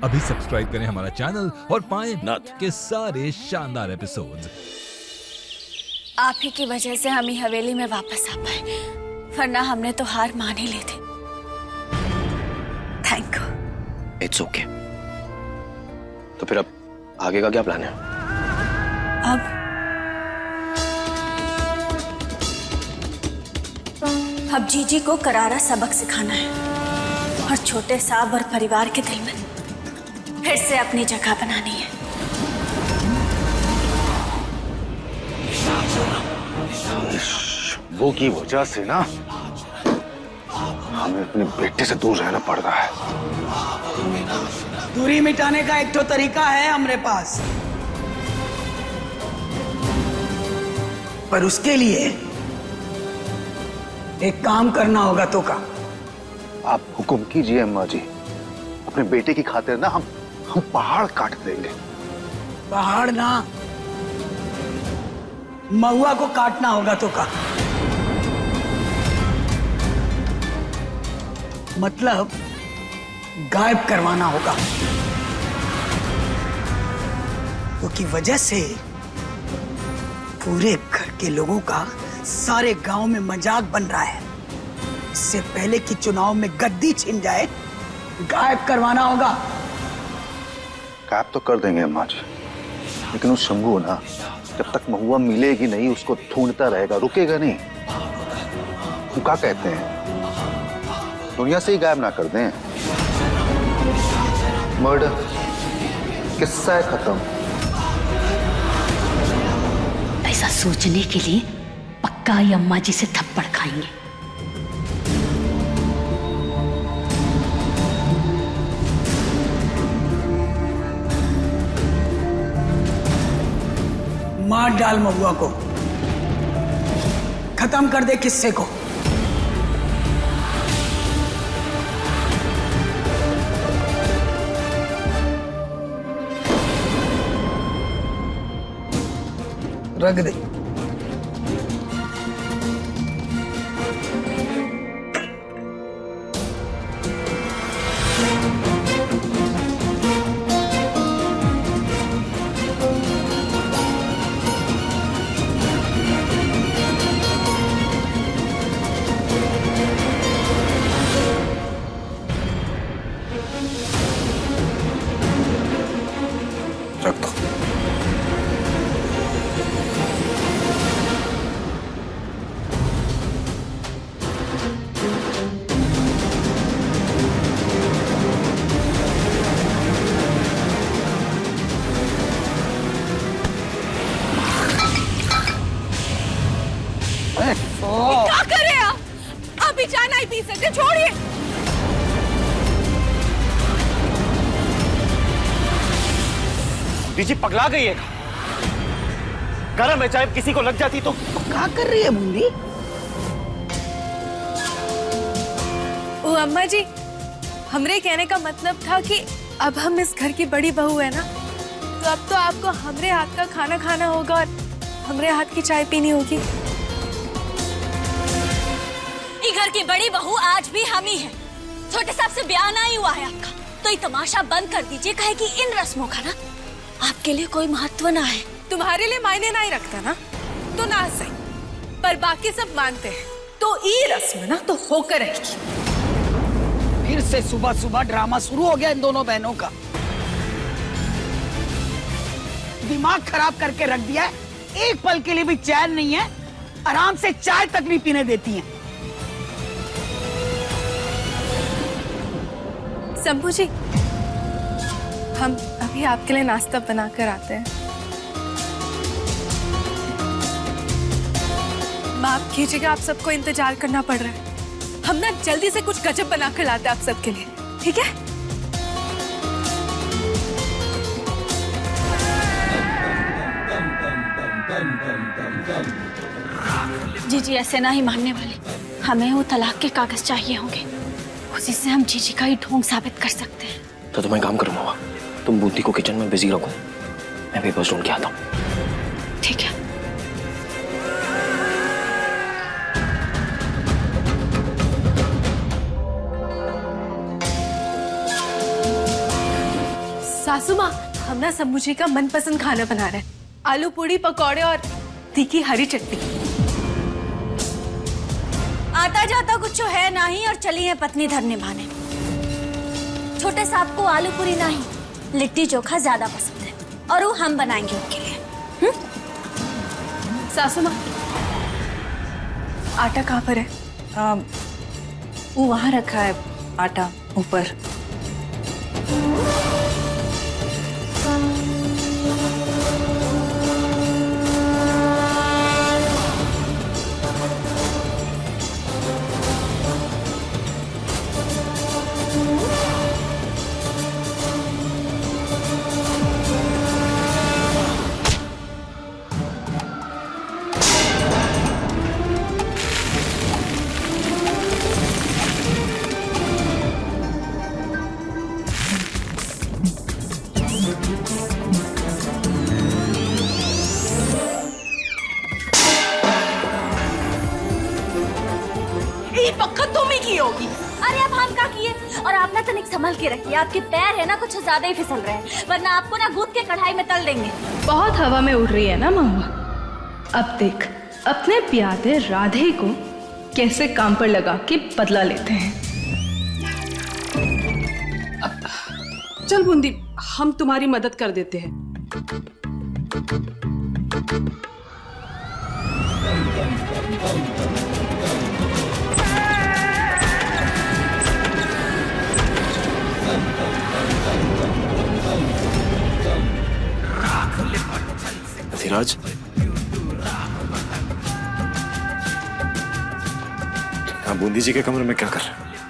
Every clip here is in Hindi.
अभी सब्सक्राइब करें हमारा चैनल और पाएं नथ के सारे शानदार एपिसोड्स। आप ही की वजह से हम ही हवेली में वापस आ पाए, वरना हमने तो हार मान ही ली थी। Thank you. It's okay. तो फिर अब आगे का क्या प्लान है? अब जीजी को करारा सबक सिखाना है और छोटे साहब और परिवार के दिल में फिर से अपनी जगह बनानी है। वो की वजह से ना हमें अपने बेटे से दूर रहना पड़ रहा है। दूरी मिटाने का एक तो तरीका है हमारे पास, पर उसके लिए एक काम करना होगा। तो का आप हुक्म कीजिए अम्मा जी। अपने बेटे की खातिर ना हम पहाड़ काट देंगे। पहाड़ ना, महुआ को काटना होगा। तो का मतलब गायब करवाना होगा। क्योंकि वजह से पूरे घर के लोगों का सारे गांव में मजाक बन रहा है। इससे पहले कि चुनाव में गद्दी छिन जाए, गायब करवाना होगा। गायब तो कर देंगे अम्मा जी, लेकिन उस शंभू ना जब तक महुआ मिलेगी नहीं उसको ढूंढता रहेगा, रुकेगा नहीं। वो क्या कहते हैं, दुनिया से ही गायब ना कर दें। मर्डर, किस्सा है खत्म। ऐसा सोचने के लिए पक्का ही अम्मा जी से थप्पड़ खाएंगे। मार डाल महुआ को, खत्म कर दे किस्से को। रख दे। रख दो। क्या कर रहे आप? अभी चाय नहीं पी सकते, छोड़िए। दीजी पगला गई है। गरम है चाय, किसी को लग जाती तो क्या कर रही है बूंदी? ओ अम्मा जी, हमरे कहने का मतलब था कि अब हम इस घर की बड़ी बहू है ना, तो अब तो आपको हमरे हाथ का खाना खाना होगा और हमरे हाथ की चाय पीनी होगी। ये घर की बड़ी बहू आज भी हम ही है। छोटे साहब से ब्याह नहीं हुआ है आपका, तो ये तमाशा बंद कर दीजिए। कहे कि इन रस्मों का ना आपके लिए कोई महत्व ना है। तुम्हारे लिए मायने नहीं रखता ना, तो ना सही, पर बाकी सब मानते हैं, तो ये रस्म ना तो होकर रहेगी। फिर से सुबह सुबह ड्रामा शुरू हो गया इन दोनों बहनों का। दिमाग खराब करके रख दिया है। एक पल के लिए भी चैन नहीं है, आराम से चाय तक नहीं पीने देती हैं। शंभू जी, हम अभी आपके लिए नाश्ता बना कर आते हैं। माफ कीजिएगा, आप सबको इंतजार करना पड़ रहा है। हम ना जल्दी से कुछ गजब बना कर लाते हैं आप सबके लिए, ठीक है? जीजी ऐसे ना ही मानने वाले। हमें वो तलाक के कागज चाहिए होंगे, उसी से हम जीजी का ही ढोंग साबित कर सकते हैं। तो तुम्हें काम करूंगा, तुम बूंदी को किचन में बिजी रखो, मैं पेपर्स ढूंढ के आता हूँ। ठीक है। सासू माँ, हम ना शंभू जी का मनपसंद खाना बना रहे हैं, आलू पूड़ी, पकौड़े और तीखी हरी चटनी। आता जाता कुछ है नहीं और चली है पत्नी धर निभाने। छोटे साहब को आलू पूरी नहीं, लिट्टी चोखा ज्यादा पसंद है और वो हम बनाएंगे उनके लिए। सासू माँ, आटा कहाँ पर है? वो वहां रखा है आटा ऊपर। ये पक्का तुम ही की होगी। अरे अब हम क्या किए? और आप ना तनिक संभल के रखिए, आपके पैर है ना कुछ ज्यादा ही फिसल रहे हैं, वरना आपको ना गूंथ के कढ़ाई में तल देंगे। बहुत हवा में उड़ रही है ना महुआ। अब देख अपने प्यादे राधे को कैसे काम पर लगा के बदला लेते हैं। चल बूंदी, हम तुम्हारी मदद कर देते हैं। धीराज, हाँ, बूंदी जी के कमरे में क्या कर?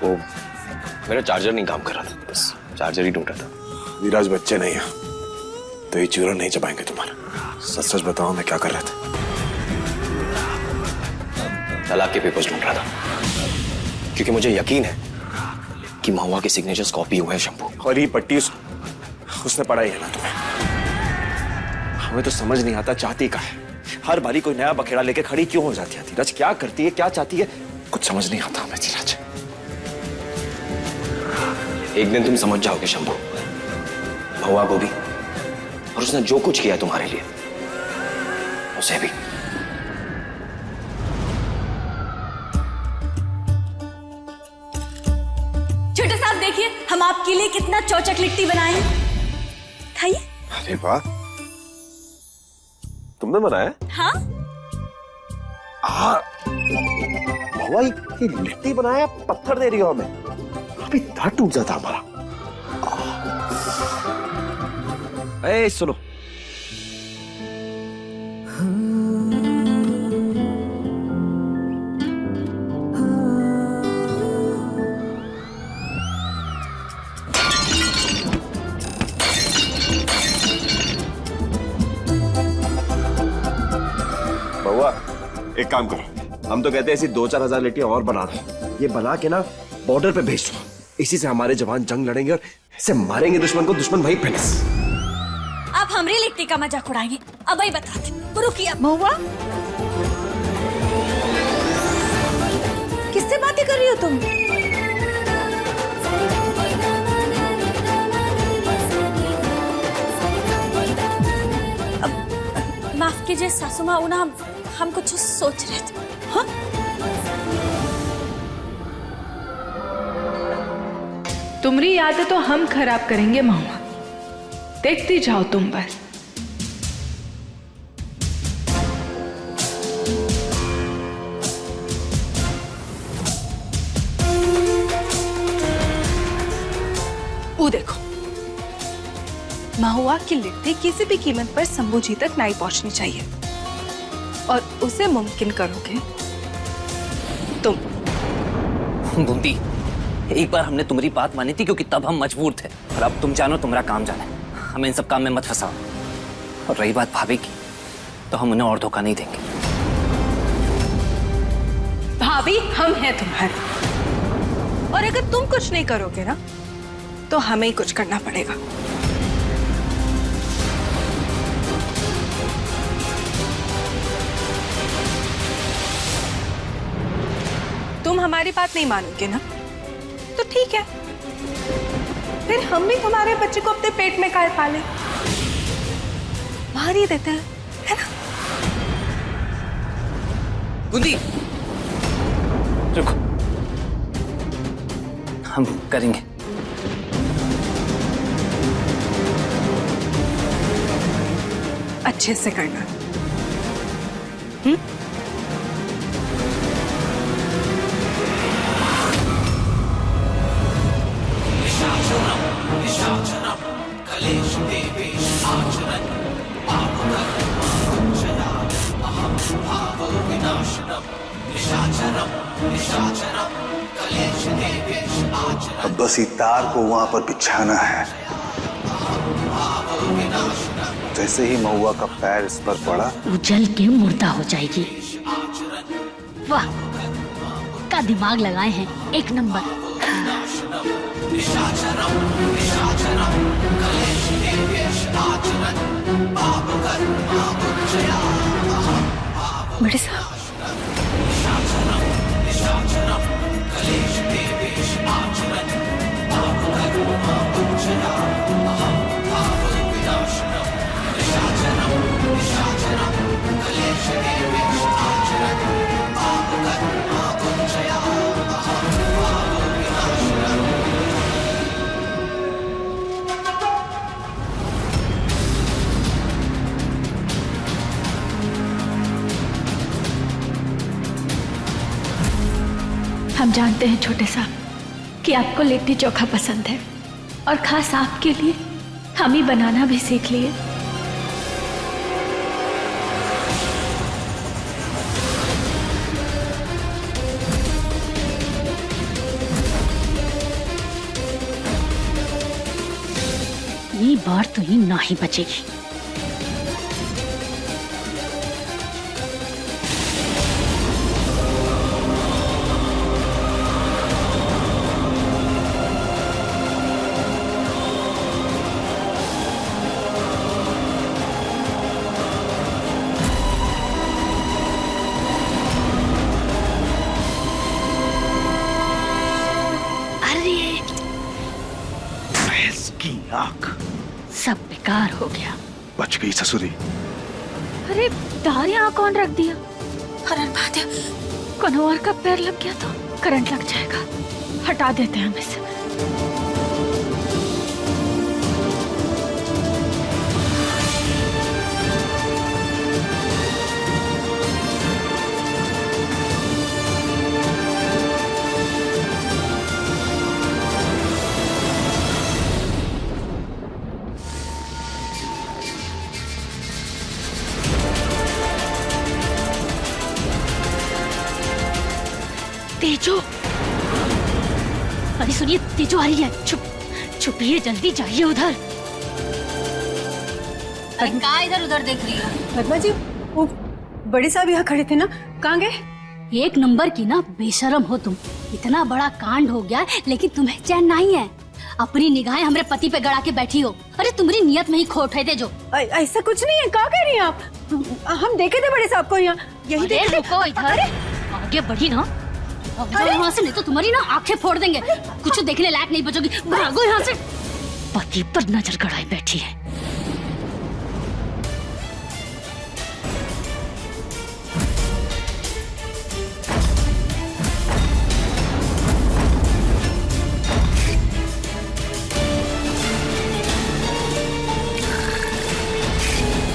वो मेरा चार्जर नहीं काम कर रहा था, बस चार्जर ही ढूंढ रहा था। धीराज बच्चे नहीं है तो ये चूरन नहीं चबाएंगे तुम्हारा। सच सच बताओ मैं क्या कर रहा था? तलाक के पेपर्स ढूंढ रहा था, क्योंकि मुझे यकीन है कि महुआ के सिग्नेचर्स कॉपी हुए हैं शंभू। और ये पट्टी उसने पढ़ाई है ना तुम्हें? हमें तो समझ नहीं आता चाहती क्या है। हर बारी कोई नया बखेड़ा लेके खड़ी क्यों हो जाती है? धीरज क्या करती है, क्या चाहती है, कुछ समझ नहीं आता हमें। धीरज, एक दिन तुम समझ जाओगे शंभू, महुआ को भी, और उसने जो कुछ किया तुम्हारे लिए उसे भी। छोटे साहब देखिए, हम आपके लिए कितना चौचक लिट्टी बनाए हैं, खाइए। अरे वाह, तुमने बनाया? हाँ, महुआ ये लिट्टी बनाया, पत्थर दे रही हो हमें? अभी दांत टूट जाता हमारा। ए, सुनो, महुआ एक काम करो, हम तो कहते हैं ऐसी 2-4 हजार लिट्टियां और बना दो। ये बना के ना बॉर्डर पे भेज दो, इसी से हमारे जवान जंग लड़ेंगे और इससे मारेंगे दुश्मन को, दुश्मन वहीं फिनिश। आप हमारी लिट्टी का मजाक उड़ाएंगे, अब वही बताते। रुकिए महुआ, किससे बातें कर रही हो तुम? माफ कीजिए सासू माँ, ना हम कुछ सोच रहे थे। हाँ? तुम्हारी यादें तो हम खराब करेंगे महुआ, देखती जाओ तुम बस। वो देखो, महुआ की लिट्टी किसी भी कीमत पर शंभू जी तक नहीं पहुंचनी चाहिए, और उसे मुमकिन करोगे तुम। बूंदी, एक बार हमने तुम्हारी बात मानी थी क्योंकि तब हम मजबूर थे, और अब तुम जानो तुम्हारा काम जाने, हमें इन सब काम में मत फंसाओ। और रही बात भाभी की, तो हम उन्हें और धोखा नहीं देंगे। भाभी हम हैं तुम्हारे, और अगर तुम कुछ नहीं करोगे ना तो हमें ही कुछ करना पड़ेगा। तुम हमारी बात नहीं मानोगे ना, तो ठीक है, फिर हम भी तुम्हारे बच्चे को अपने पेट में काहे पाले? मार ही देते हैं, है ना? बूंदी, रुको, हम करेंगे। अच्छे से करना। अब बस ये तार को वहां पर बिछाना है। जैसे ही महुआ का पैर इस पर पड़ा, उजल के मुर्दा हो जाएगी। वाह, का दिमाग लगाए हैं, एक नंबर। बड़े साहब, हम जानते हैं छोटे साहब कि आपको लिट्टी चोखा पसंद है, और खास आपके लिए हम ही बनाना भी सीख लिए। ये बार तो ही ना ही बचेगी। आंख सब बेकार हो गया। बच गई ससुरी। अरे तार यहाँ कौन रख दिया? हरण महादेव, कन्हौर का पैर लग गया तो करंट लग जाएगा। हटा देते हैं हम इसे। तेजो, अरे सुनिए, तेजो आ रही है। छुपिए, जल्दी जाइए उधर। अरे कहाँ इधर उधर देख रही हो? पद्मा जी, वो बड़े साहब यहाँ खड़े थे ना, कहाँ गए? एक नंबर की ना बेशरम हो तुम। इतना बड़ा कांड हो गया लेकिन तुम्हें चैन नहीं है। अपनी निगाहें हमारे पति पे गड़ा के बैठी हो। अरे तुम्हारी नियत में ही खोट है तेजो। ऐसा कुछ नहीं है, क्या कह रही हैं आप? हम देखे थे बड़े साहब को यहाँ, यही देख। रुको इधर, आगे बढ़ी ना यहाँ से, नहीं तो तुम्हारी ना आंखें फोड़ देंगे। कुछ देखने लायक नहीं बचोगी। भागो यहाँ से। पति पर नजर गड़ाई बैठी है।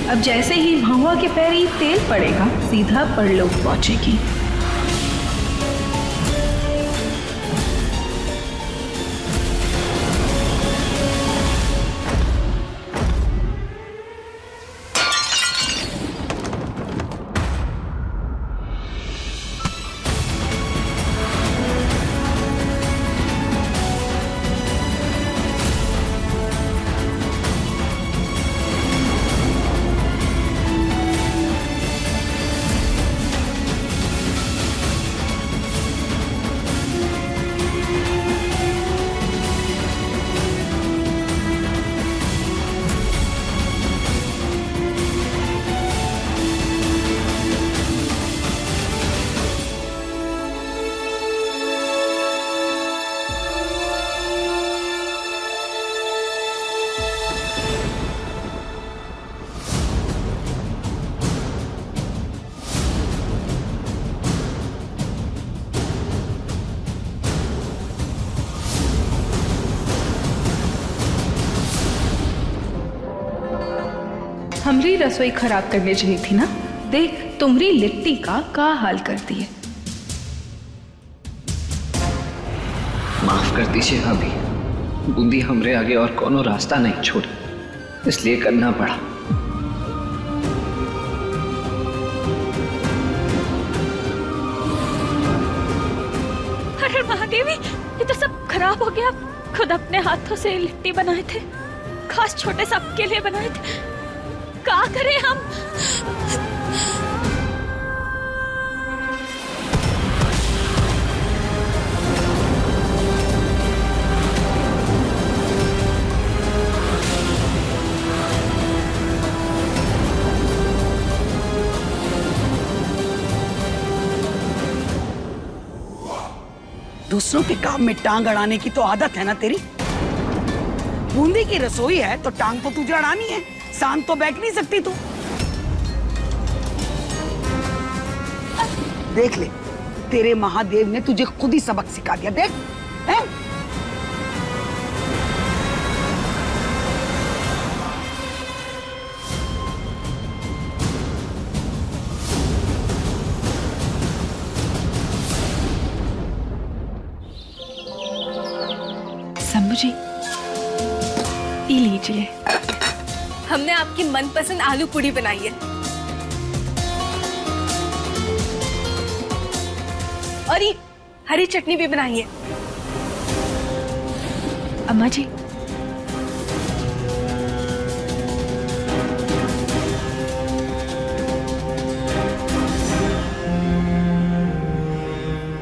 अब जैसे ही महुआ के पैर ही तेल पड़ेगा, सीधा परलोक पहुंचेगी। हमरी रसोई खराब करने चाहिए थी ना। देख तुम्हारी लिट्टी का हाल कर दिए। माफ कर दीजिए भाभी, बूंदी हमरे आगे और कोनो रास्ता नहीं छोड़ी, इसलिए करना पड़ा। अरे महादेवी, ये तो सब खराब हो गया। खुद अपने हाथों से लिट्टी बनाए थे, खास छोटे साहब के लिए बनाए थे। क्या करें हम? दूसरों के काम में टांग अड़ाने की तो आदत है ना तेरी। बूंदी की रसोई है तो टांग तो तुझे अड़ानी है, शांत तो बैठ नहीं सकती तू। देख ले, तेरे महादेव ने तुझे खुद ही सबक सिखा दिया। देख है? शंभू जी, ये लीजिए। हमने आपकी मनपसंद आलू पूड़ी बनाई है और ये हरी चटनी भी बनाई है। अम्मा जी,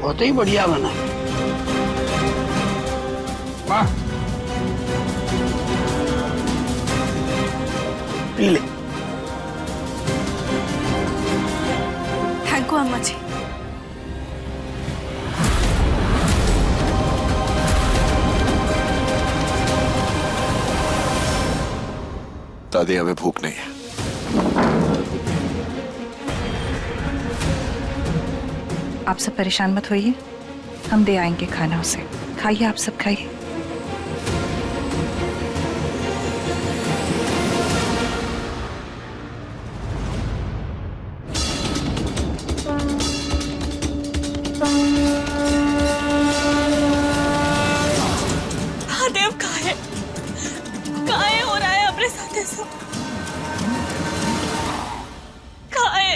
बहुत ही बढ़िया बना। वाह, पी ले। थैंक यू अम्मा जी। दादी, हमें भूख नहीं है। आप सब परेशान मत होइए, हम दे आएंगे खाना उसे। खाइए, आप सब खाइए। महादेव काहे हो रहा है अपने साथ ऐसा? काहे?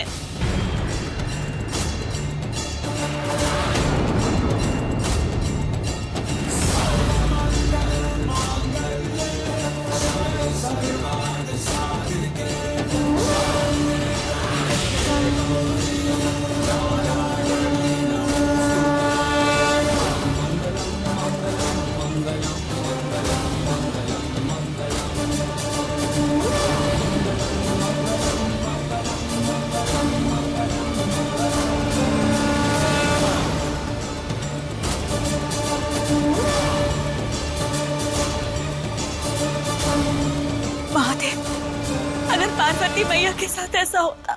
पार्वती मैया के साथ ऐसा होता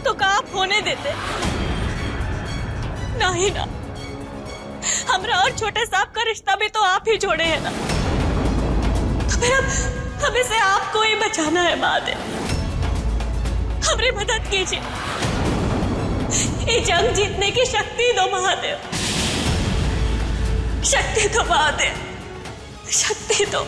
तो क्या आप होने देते? नहीं ना, हमरा और छोटे साहब का रिश्ता भी तो आप ही जोड़े हैं ना। तो फिर अब इसे आपको ही बचाना है महादेव। हमारी मदद कीजिए, ये जंग जीतने की शक्ति दो महादेव, शक्ति दो महादेव, शक्ति दो।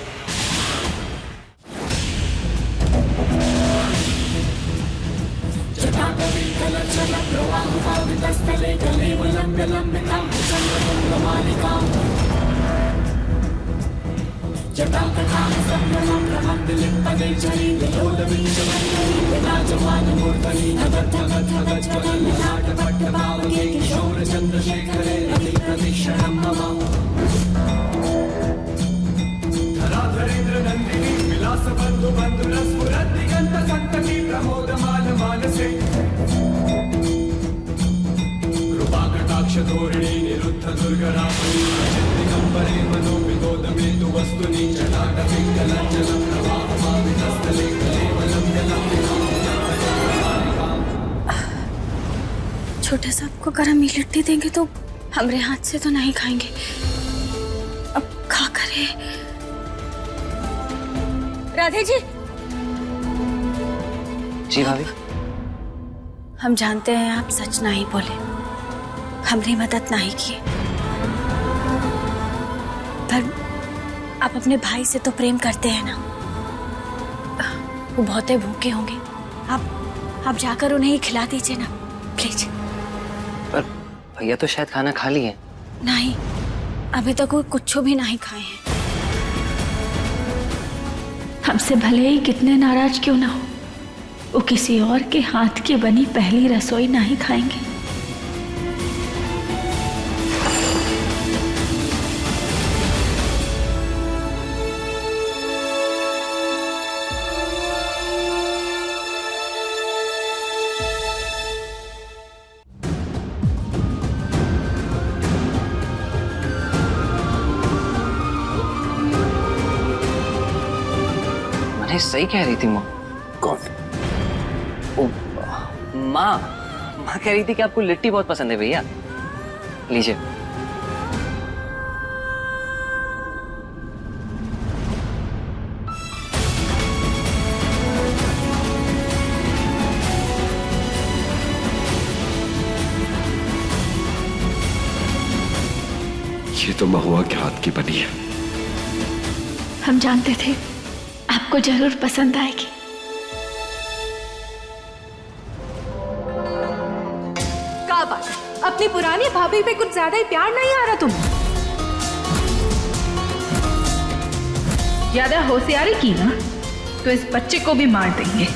छोटे साहब को गरम लिट्टी देंगे तो हमरे हाथ से तो नहीं खाएंगे। अब क्या करें? राधे जी, जी भाभी। हम जानते हैं आप सच नहीं बोले, हमने मदद नहीं की, पर आप अपने भाई से तो प्रेम करते हैं ना। वो बहुत भूखे होंगे, आप जाकर उन्हें ही खिला दीजिए ना प्लीज। पर भैया तो शायद खाना खा लिए। नहीं, अभी तक वो कुछ भी नहीं खाए हैं। हमसे भले ही कितने नाराज क्यों ना हो, वो किसी और के हाथ की बनी पहली रसोई नहीं खाएंगे। सही कह रही थी माँ। कौन? माँ कह रही थी कि आपको लिट्टी बहुत पसंद है भैया, लीजिए। ये तो महुआ के हाथ की बनी है। हम जानते थे आपको जरूर पसंद आएगी। क्या बात है, अपनी पुरानी भाभी पे कुछ ज्यादा ही प्यार नहीं आ रहा तुम्हें? ज्यादा होशियारी की ना तो इस बच्चे को भी मार देंगे।